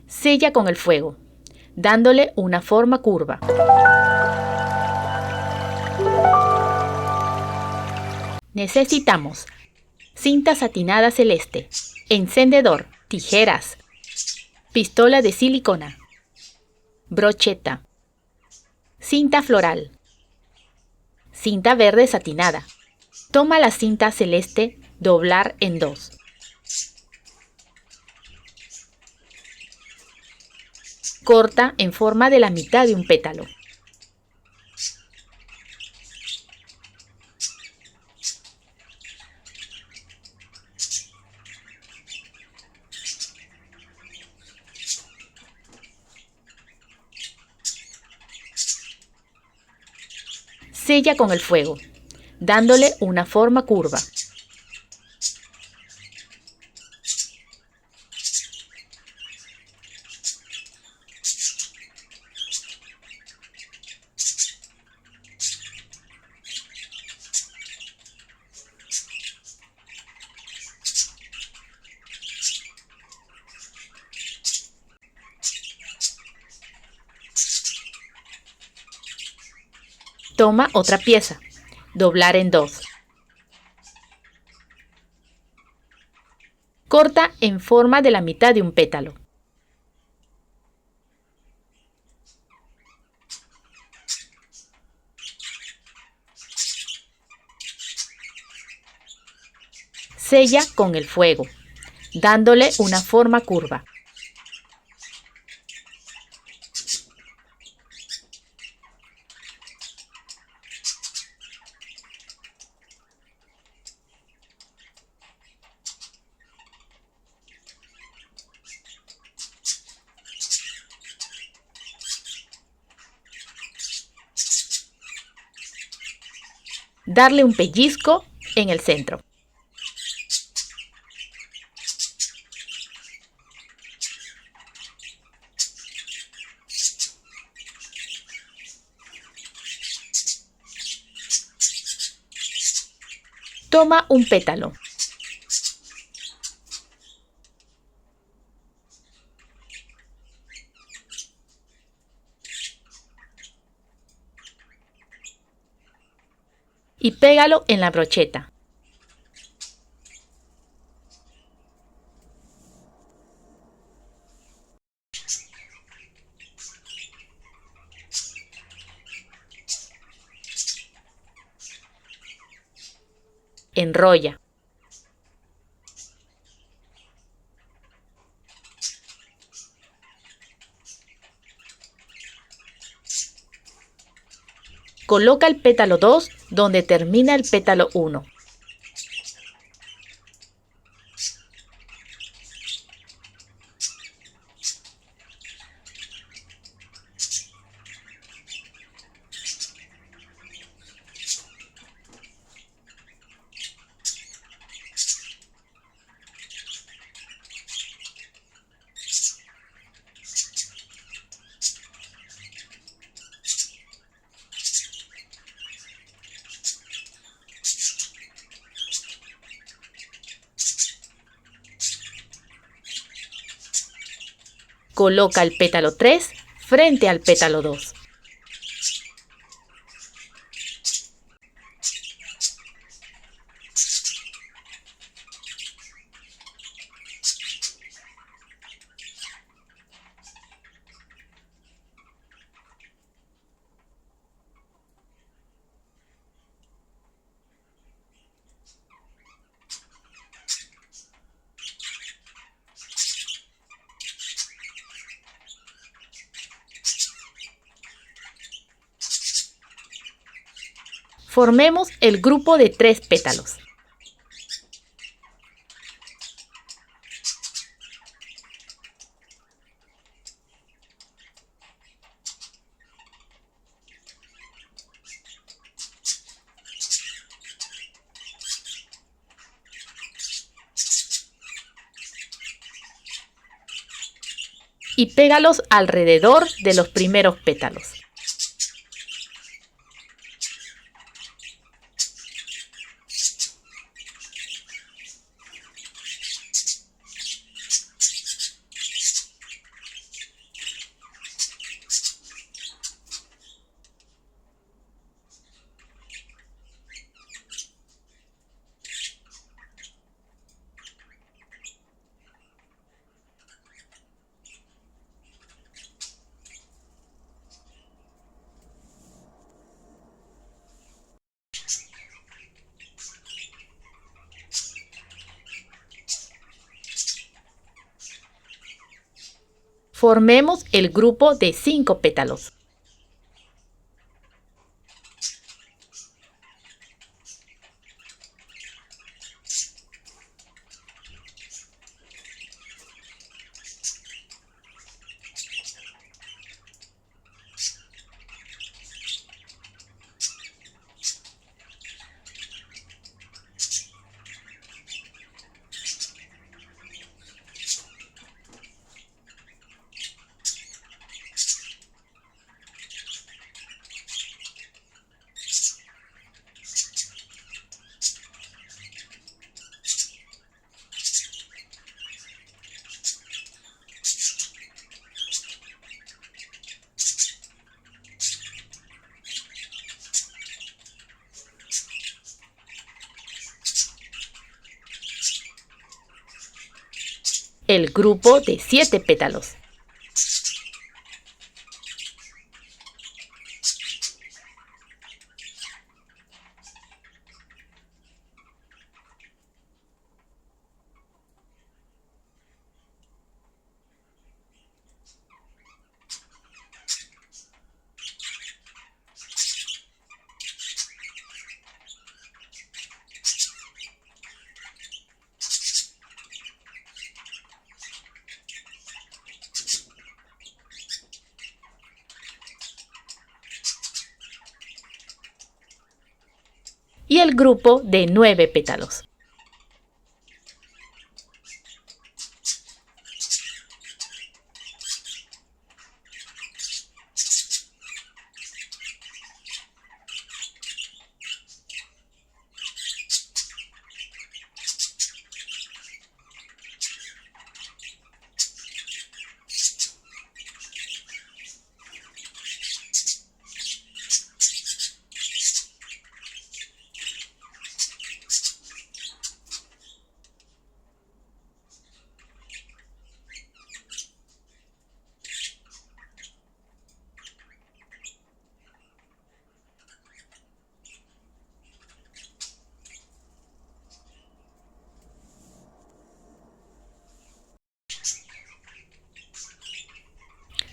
Sella con el fuego, dándole una forma curva. Necesitamos cinta satinada celeste, encendedor, tijeras, pistola de silicona, brocheta, cinta floral, cinta verde satinada. Toma la cinta celeste, doblar en 2. Corta en forma de la mitad de un pétalo. Sella con el fuego, dándole una forma curva. Toma otra pieza, doblar en 2. Corta en forma de la mitad de un pétalo. Sella con el fuego, dándole una forma curva. Darle un pellizco en el centro. Toma un pétalo. Y pégalo en la brocheta. Enrolla. Coloca el pétalo 2 donde termina el pétalo 1. Coloca el pétalo 3 frente al pétalo 2. Formemos el grupo de 3 pétalos. Y pégalos alrededor de los primeros pétalos. Formemos el grupo de 5 pétalos. El grupo de 7 pétalos. Y el grupo de 9 pétalos.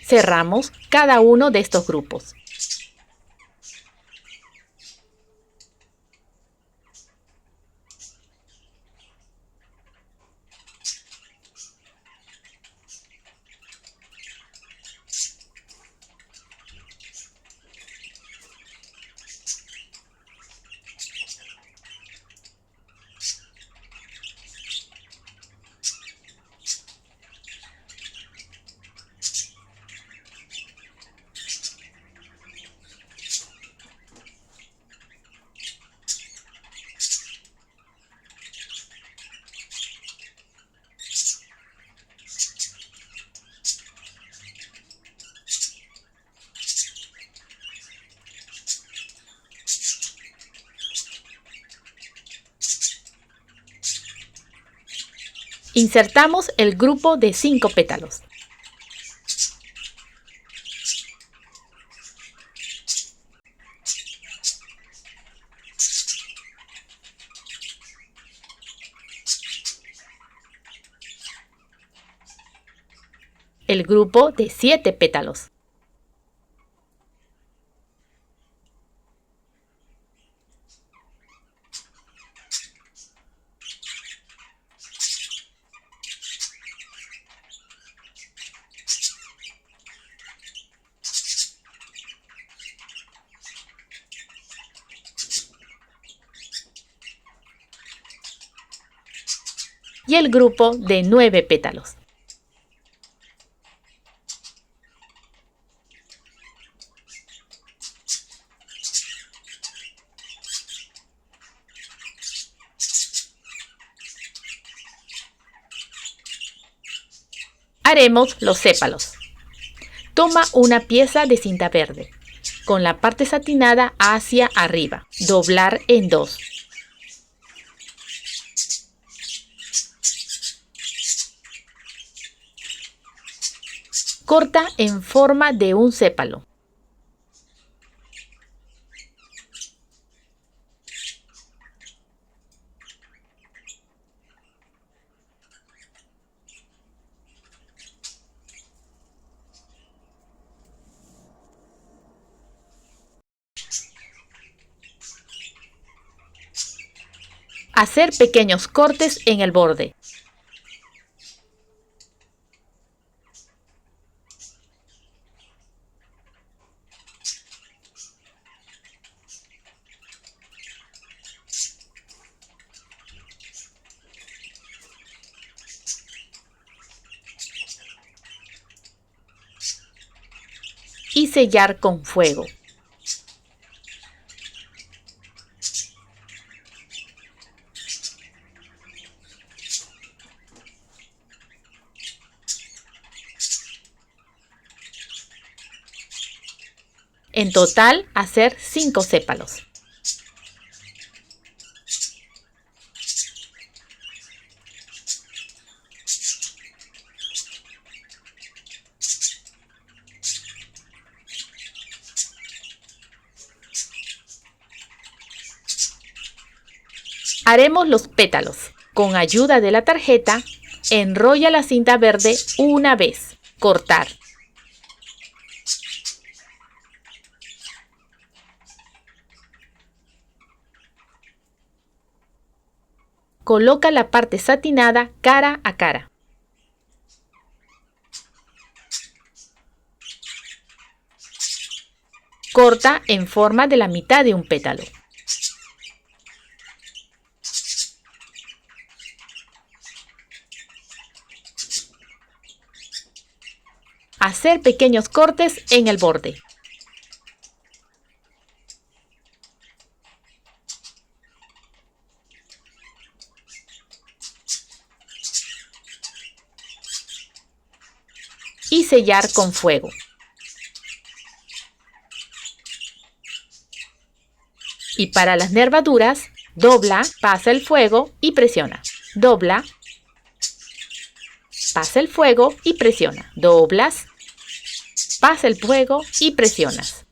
Cerramos cada uno de estos grupos. Insertamos el grupo de 5 pétalos. El grupo de 7 pétalos. Y el grupo de 9 pétalos. Haremos los sépalos. Toma una pieza de cinta verde, con la parte satinada hacia arriba, doblar en 2. Corta en forma de un sépalo. Hacer pequeños cortes en el borde. Y sellar con fuego. En total, hacer 5 sépalos. Haremos los pétalos. Con ayuda de la tarjeta, enrolla la cinta verde una vez. Cortar. Coloca la parte satinada cara a cara. Corta en forma de la mitad de un pétalo. Hacer pequeños cortes en el borde. Y sellar con fuego. Y para las nervaduras, dobla, pasa el fuego y presiona. Dobla, pasa el fuego y presiona. Doblas, pasa el fuego y presionas.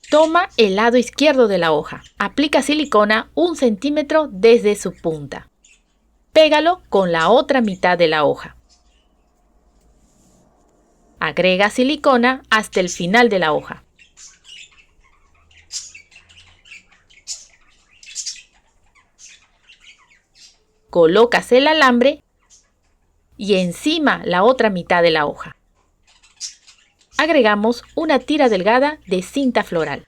Toma el lado izquierdo de la hoja. Aplica silicona 1 centímetro desde su punta. Pégalo con la otra mitad de la hoja. Agrega silicona hasta el final de la hoja. Colocas el alambre y encima la otra mitad de la hoja. Agregamos una tira delgada de cinta floral.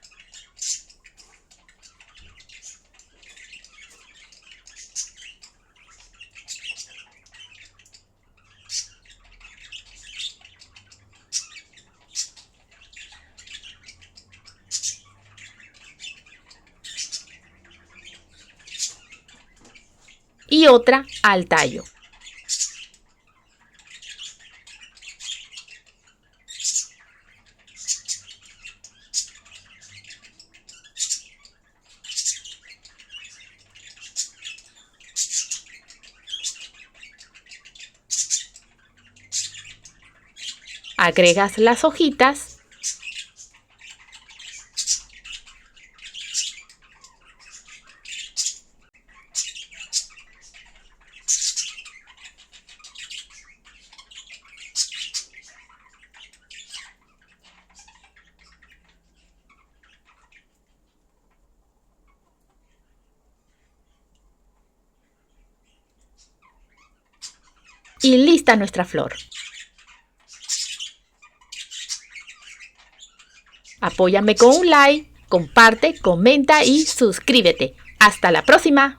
Y otra al tallo. Agregas las hojitas y lista nuestra flor. Apóyame con un like, comparte, comenta y suscríbete. ¡Hasta la próxima!